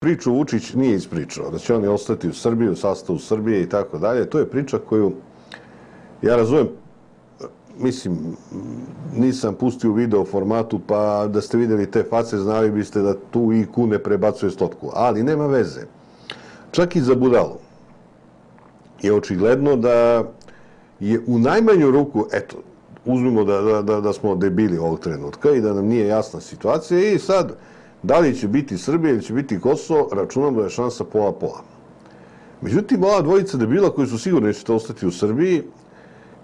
priču Vučić nije ispričao, da će oni ostati u Srbiji, u sastavu Srbije i tako dalje. To je priča koju ja razumem. Mislim, nisam pustio u video formatu, pa da ste vidjeli te face, znali biste da tu IQ ne prebacuje 100, ali nema veze. Čak i za budalu je očigledno da je u najmanju ruku, eto, uzmimo da smo debili ovog trenutka i da nam nije jasna situacija i sad, da li će biti Srbija ili će biti Kosovo, računam da je šansa pola-pola. Međutim, ova dvojica debila koji su sigurni da ćete ostati u Srbiji,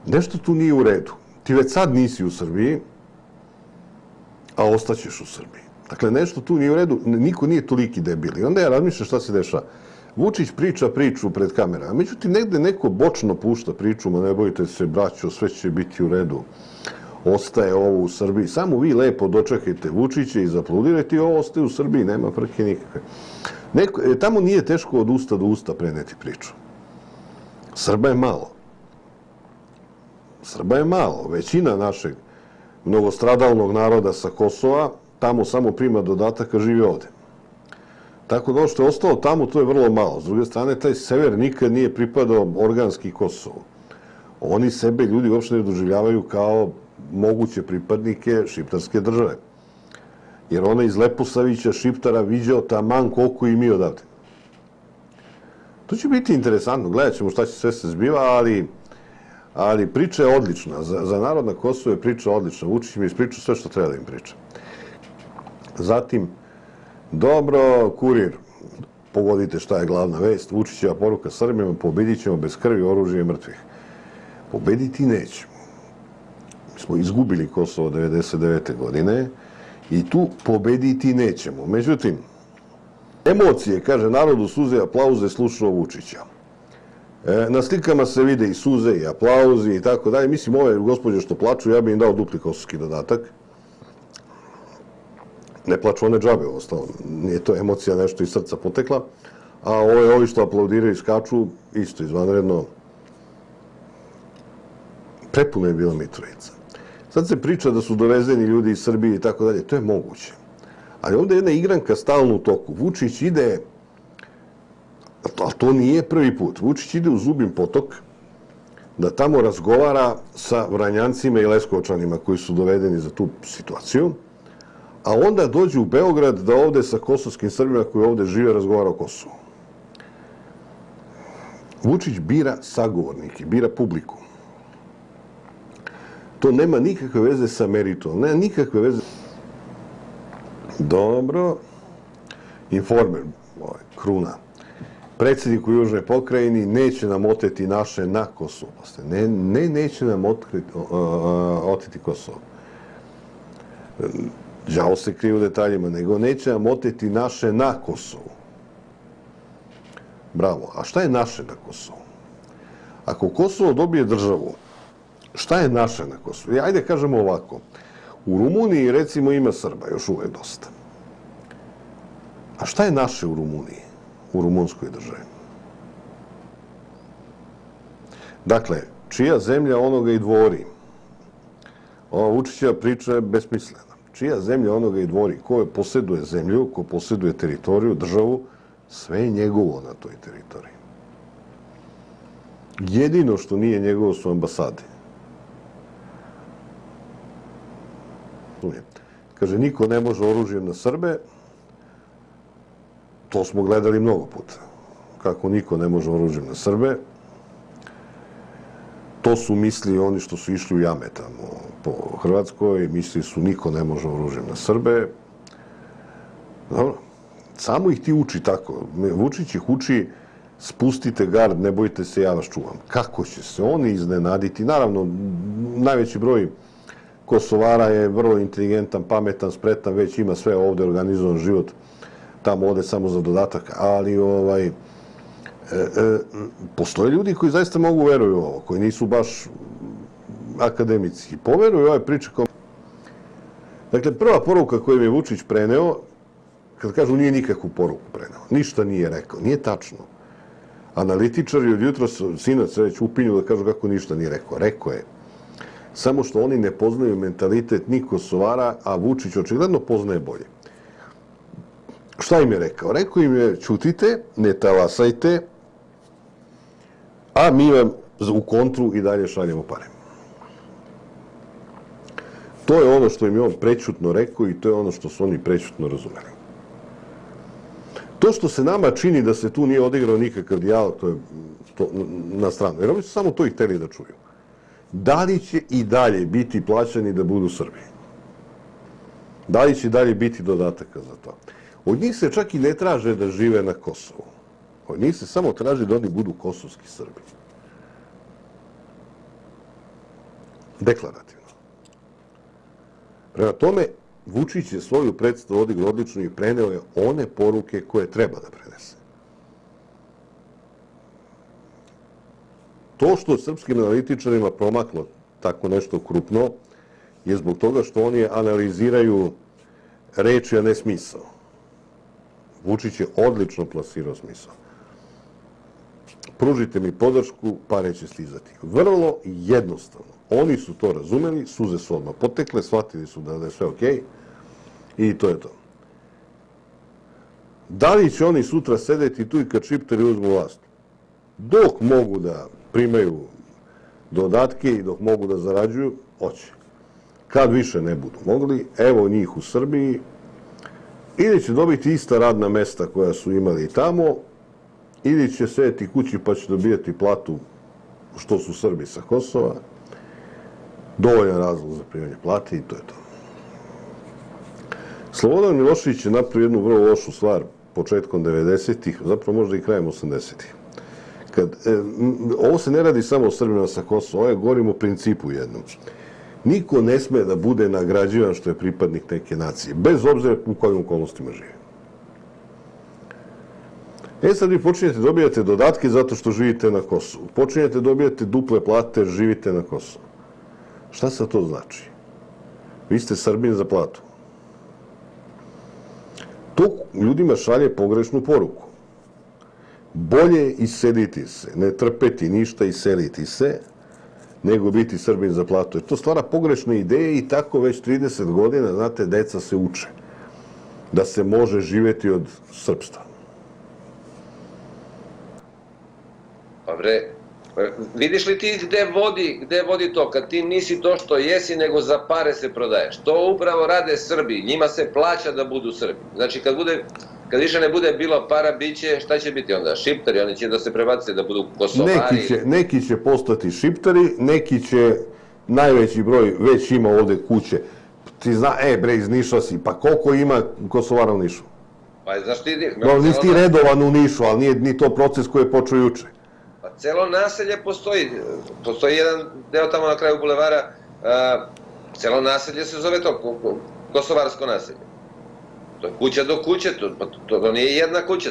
nešto tu nije u redu. Ti već sad nisi u Srbiji, a ostaćeš u Srbiji. Dakle, nešto tu nije u redu, niko nije toliki debil. I onda ja razmišljam šta se dešava. Vučić priča priču pred kamerama, međutim, negde neko bočno pušta priču, ma ne bojite se, braćo, sve će biti u redu. Ostaje ovo u Srbiji. Samo vi lepo dočekajte Vučića i zapludirajte i ovo ostaje u Srbiji, nema frke nikakve. Tamo nije teško od usta do usta preneti priču. Srba je malo. Srba je malo. Većina našeg mnogostradalnog naroda sa Kosova tamo samo prima dodatak, a živi ovde. Tako da ono što je ostalo tamo, to je vrlo malo. S druge strane, taj sever nikad nije pripadao organski Kosovu. Oni sebe, ljudi, uopšte ne doživljavaju kao moguće pripadnike šiptarske države. Jer ona iz Leposavića, Šiptara, viđao taman koliko i mi odavde. To će biti interesantno. Gledat ćemo šta će sve se zbiva, ali priča je odlična. Za narod na Kosovu je priča odlična. Vučić mi je ispričao sve što treba da im priča. Zatim, dobro, Kurir, pogodite šta je glavna vest. Vučićeva poruka Srbima, pobedit ćemo bez krvi, oružja i mrtvih. Pobediti nećemo. Mi smo izgubili Kosovo 1999. godine i tu pobediti nećemo. Međutim, emocije, kaže, narodu suze, aplauze, slušao Vučića. Na slikama se vide i suze i aplauzi i tako dalje. Mislim, ove gospođe što plaču, ja bi im dao dupli kosovski dodatak. Ne plaču one džabe, ostalo. Nije to emocija nešto iz srca potekla. A ovi što aplaudiraju i skaču, isto izvanredno. Prepuno je bila Mitrovica. Sad se priča da su dovezeni ljudi iz Srbije i tako dalje. To je moguće. Ali ovdje je jedna igranka stalno u toku. Vučić ide, a to nije prvi put, Vučić ide u Zubin Potok da tamo razgovara sa Vranjancima i Leskovčanima koji su dovedeni za tu situaciju, a onda dođe u Beograd da ovde sa kosovskim Srbima koji ovde žive razgovara o Kosovu. Vučić bira sagovornike, bira publiku. To nema nikakve veze sa meritom, nema nikakve veze. Dobro. Informer, Kruna. Predsjednik u Južnoj pokrajini neće nam oteti naše na Kosovo. Ne, neće nam oteti Kosovo. Đavo se krije u detaljima, nego neće nam oteti naše na Kosovu. Bravo. A šta je naše na Kosovu? Ako Kosovo dobije državu, šta je naše na Kosovu? Ajde kažemo ovako. U Rumuniji, recimo, ima Srba, još uvek dosta. A šta je naše u Rumuniji? U rumunskoj državi? Dakle, čija zemlja onoga i dvori? Ova Vučićeva priča je besmislena. Čija zemlja onoga i dvori? Ko posjeduje zemlju, ko posjeduje teritoriju, državu, sve je njegovo na toj teritoriji. Jedino što nije njegovo su ambasade. Kaže, niko ne može oružjem na Srbe. To smo gledali mnogo puta. Kako niko ne može oružjem na Srbe. To su misli oni što su išli u jame tamo po Hrvatskoj. Misli su niko ne može oružjem na Srbe. Dobro. Samo ih ti uči tako. Vučić ih uči, spustite gard, ne bojte se, ja vas čuvam. Kako će se oni iznenaditi? Naravno, najveći broj Kosovara je vrlo inteligentan, pametan, spretan, već ima sve ovde organizovan život. Tamo ode samo za dodatak, ali postoje ljudi koji zaista mogu veruju u ovo, koji nisu baš akademici. Poveruju ove priče kao... Dakle, prva poruka koju mi je Vučić preneo, kad kažu nije nikakvu poruku preneo, ništa nije rekao, nije tačno. Analitičari od jutra sinac već upinju da kažu kako ništa nije rekao. Rekao je. Samo što oni ne poznaju mentalitet ni Kosovara, a Vučić očigledno poznaje bolje. Šta im je rekao? Rekao im je, ćutite, ne talasajte, a mi vam u kontru i dalje šaljemo pare. To je ono što im je on prećutno rekao i to je ono što su oni prećutno razumeli. To što se nama čini da se tu nije odigrao nikakav dijalog, to je na stranu. Jer oni su samo to i hteli da čuju. Da li će i dalje biti plaćani da budu Srbi? Da li će i dalje biti dodataka za to? Od njih se čak i ne traže da žive na Kosovu. Od njih se samo traži da oni budu kosovski Srbi. Deklarativno. Prema tome, Vučić je svoju predstavu odigrao odlično i preneo je one poruke koje treba da prenese. To što srpskim analitičarima promaklo tako nešto krupno je zbog toga što oni analiziraju reči, a ne smisao. Vučić je odlično plasirao smisao. Pružite mi podršku, pare će stizati. Vrlo jednostavno. Oni su to razumeli, suze su odmah potekle, shvatili su da je sve okej i to je to. Da li će oni sutra sedeti tu i kad šiptari uzmu vlast? Dok mogu da primaju dodatke i dok mogu da zarađuju, hoće. Kad više ne budu mogli, evo njih u Srbiji, ili će dobiti ista radna mesta koja su imali tamo, ili će sedeti kući pa će dobijati platu što su Srbi sa Kosova. Dovoljan razlog za primanje plate i to je to. Slobodan Milošević je napravio jednu vrlo lošu stvar početkom 90-ih, zapravo možda i krajem 80-ih. Ovo se ne radi samo o Srbima sa Kosova, ovo je, govorim o principu jednom. Niko ne sme da bude nagrađivan što je pripadnik neke nacije, bez obzira u kojim okolnostima živi. Sad vi počinjete dobijate dodatke zato što živite na Kosovu. Počinjete dobijate duple plate, živite na Kosovu. Šta sad to znači? Vi ste Srbin za platu. To ljudima šalje pogrešnu poruku. Bolje iseliti se, ne trpeti ništa, iseliti se, nego biti Srbin za platu. Jer to stvara pogrešne ideje i tako već 30 godina, znate, deca se uče da se može živeti od srpstva. Pa bre, vidiš li ti gde vodi to? Kad ti nisi to što jesi, nego za pare se prodaješ. To upravo rade Srbi. Njima se plaća da budu Srbi. Znači, kad više ne bude bilo para, šta će biti onda? Šiptari, oni će da se prebace da budu Kosovari. Neki će postati šiptari, neki će, najveći broj već ima ovde kuće. Ti zna, bre, iz Niša si, pa koliko ima Kosovara u Nišu? Pa znaš ti... Nisi ti redovan u Nišu, ali nije ni to proces koji je počeo juče. Pa celo naselje postoji. Postoji jedan deo tamo na kraju bulevara, celo naselje se zove to, Kosovarsko naselje. To je kuća do kuće, to nije jedna kuća,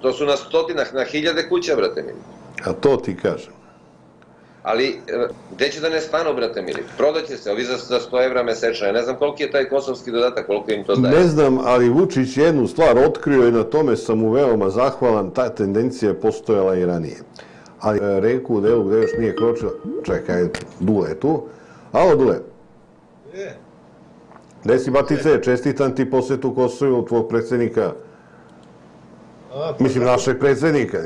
to su na stotinah, na hiljade kuća, brate mili. A to ti kažem. Ali, gde će da ne stanu, brate mili? Prodaće se, ovi za 100 evra mesečno. Ja ne znam koliki je taj kosovski dodatak, koliko im to daje. Ne znam, ali Vučić jednu stvar otkrio i na tome sam mu veoma zahvalan. Ta tendencija je postojala i ranije. Ali reku u delu gde još nije kročila, čekaj, Dule je tu. Alo, Dule. Gde si, Batice, čestitam ti posetu Kosovu tvojeg predsjednika, mislim, našeg predsjednika.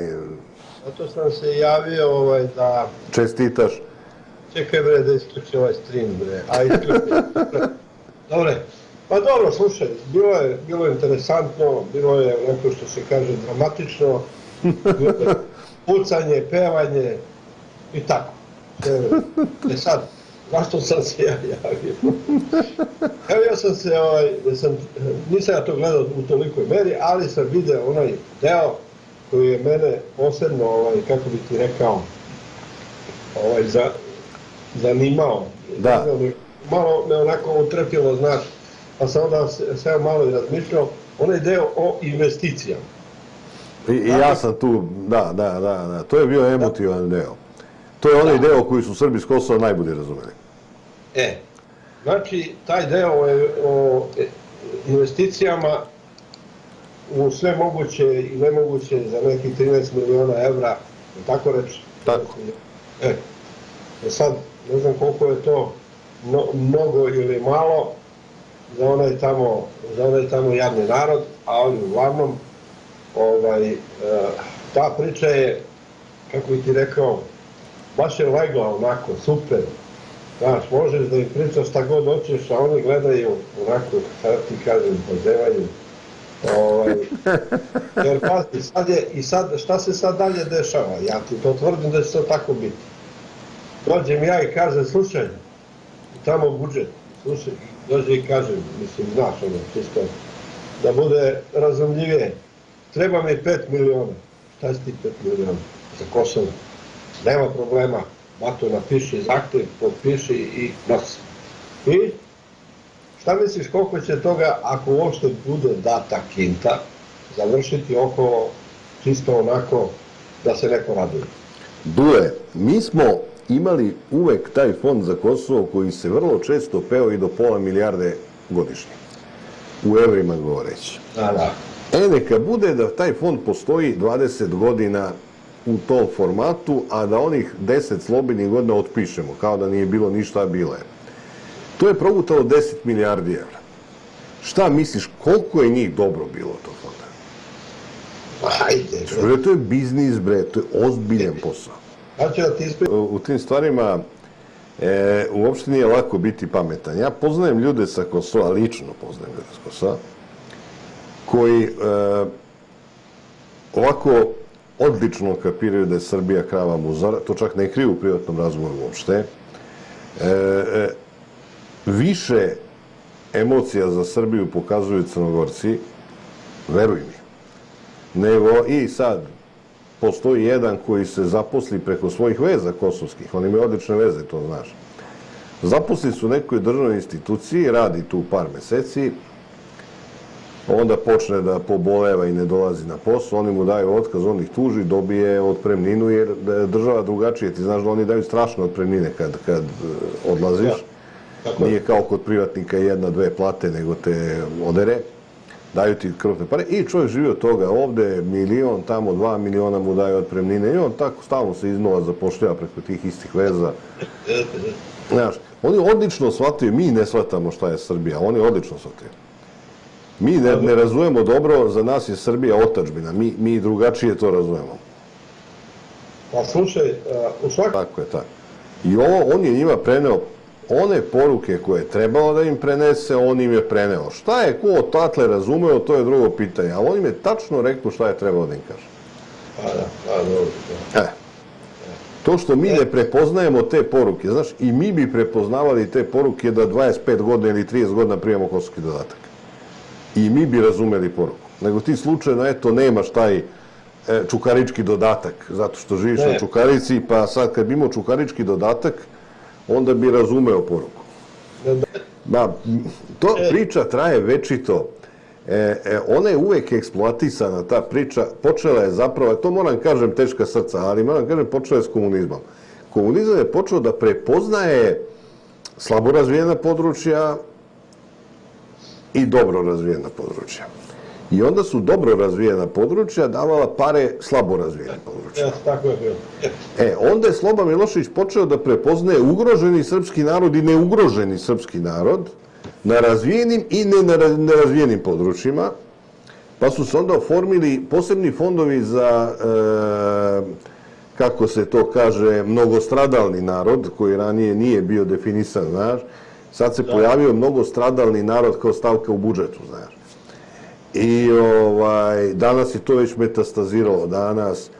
Zato sam se javio da... Čestitaš. Čekaj bre da isključi ovaj stream bre, a isključi. Dobre, pa dobro, slušaj, bilo je interesantno, bilo je neko što se kaže dramatično, pucanje, pevanje i tako. Sad, zašto sam se ja javio? Evo ja sam se, nisam ja to gledao u tolikoj meri, ali sam video onaj deo koji je mene posebno, kako bi ti rekao, zanimao. Da. Malo me onako utrpilo, znaš, pa sam onda sve malo i razmišljao, onaj deo o investicijama. I ja sam tu, da, to je bio emotivan deo. To je onaj deo koji su Srbi s Kosova najbolje razumeli. Znači, taj deo o investicijama u sve moguće i nemoguće za nekih 13 miliona evra, tako reći. Tako. Sad, ne znam koliko je to mnogo ili malo za onaj tamo jadni narod, ali uglavnom ta priča je, kako bi ti rekao, baš je legla onako, super. Znaš, možeš da im pričaš šta god hoćeš, a oni gledaju onako, šta ti kažem, pozevaju. Jer pazi, šta se sad dalje dešava? Ja ti to tvrdim da će to tako biti. Dođem ja i kažem, slušaj, tamo budžet, slušaj, dođe i kažem, mislim, znaš ono, čisto, da bude razumljivije, treba mi 5 miliona. Šta si ti 5 miliona? Za Kosovo. Nema problema, Bato, napiši zahtev, potpiši i nosi. I šta misliš koliko će toga, ako uopšte bude data kinta, završiti okolo čisto onako da se neko raduje? Dule, mi smo imali uvek taj fond za Kosovo koji se vrlo često peo i do pola milijarde godišnje. U evrima govoreći. Da. Neka bude da taj fond postoji 20 godina u tom formatu, a da onih 10 slobodnih godina otpišemo, kao da nije bilo ništa, bilo je. To je progutalo 10 milijardi evra. Šta misliš, koliko je njih dobro bilo to fonda? Ajde. To je biznis, bre, to je ozbiljan posao. U tim stvarima uopšte nije lako biti pametan. Ja poznajem ljude sa Kosova, lično poznajem ljude sa Kosova, koji ovako odlično kapiraju da je Srbija krava muzara, to čak ne kriju u privatnom razgovoru uopšte. Više emocija za Srbiju pokazuju Crnogorci, veruj mi, nego i sad postoji jedan koji se zaposli preko svojih veza kosovskih, oni imaju odlične veze, to znaš. Zaposli su u nekoj državnoj instituciji, radi tu par meseci, onda počne da poboleva i ne dolazi na posao, oni mu daju otkaz, on ih tuži, dobije otpremninu, jer država drugačije, ti znaš da oni daju strašne otpremnine kad odlaziš. Nije kao kod privatnika 1-2 plate, nego te odere, daju ti krupne pare i čovjek živi od toga. Ovde milion, tamo 2 miliona mu daju otpremnine i on tako stalno se iznova zapošljava preko tih istih veza. Znaš, oni odlično shvataju, mi ne shvatamo šta je Srbija, oni odlično shvataju. Mi ne razumemo dobro, za nas je Srbija otadžbina, mi drugačije to razumemo. Pa slušaj, u svakom... Tako je, tako. I on je njima preneo one poruke koje je trebalo da im prenese, on im je preneo. Šta je ko odatle razumeo, to je drugo pitanje, a on im je tačno rekao šta je trebalo da im kaže. dobro. To što mi ne prepoznajemo te poruke, znaš, i mi bi prepoznavali te poruke da 25 godina ili 30 godina primamo kosovski dodatak. I mi bi razumeli poruku. Nego ti slučajno, eto, nemaš taj čukarički dodatak, zato što živiš na Čukarici, pa sad kad bi imao čukarički dodatak, onda bi razumeo poruku. To priča traje večito. Ona je uvek eksploatisana, ta priča. Počela je zapravo, to moram kažem teška srca, ali moram kažem počela je s komunizmom. Komunizam je počeo da prepoznaje slabo razvijena područja i dobro razvijena područja. I onda su dobro razvijena područja davala pare slabo razvijenim područjima. Tako je bilo. Onda je Sloba Milošević počeo da prepoznaje ugroženi srpski narod i neugroženi srpski narod na razvijenim i nerazvijenim područjima, pa su se onda oformili posebni fondovi za, kako se to kaže, mnogostradalni narod, koji ranije nije bio definisan, znaš. Sad se pojavio mnogostradalni narod kao stavka u budžetu, znaš. I danas je to već metastaziralo danas.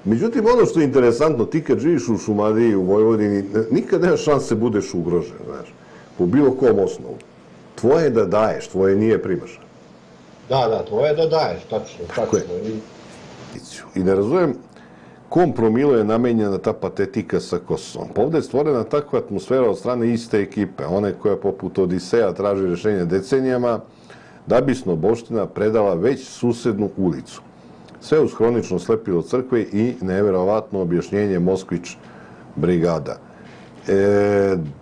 Međutim, ono što je interesantno, ti kad živiš u Šumadiji, u Vojvodini, nikad nemaš šanse budeš ugrožen, znaš, po bilo kom osnovu. Tvoje je da daješ, tvoje nije primaš. Da, tvoje je da daješ, tačno. Tako je. I ne razumem kom promilu je namenjena ta patetika sa Kosovom. Ovde je stvorena takva atmosfera od strane iste ekipe, one koja poput Odiseja traži rešenje decenijama, da bi Snoboština predala već susednu ulicu. Sve uz hronično slepilo crkve i neverovatno objašnjenje Moskvić brigada.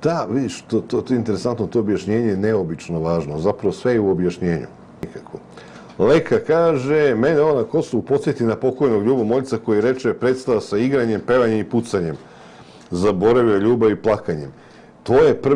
Da, vidiš, to je interesantno, to objašnjenje je neobično važno. Zapravo sve je u objašnjenju. Nikako. Leka kaže, mene ovo na Kosovu podsjeti na pokojnog Ljubomoljca koji reče predstava sa igranjem, pevanjem i pucanjem. Zaboravio ljubav i plakanjem. To je prvi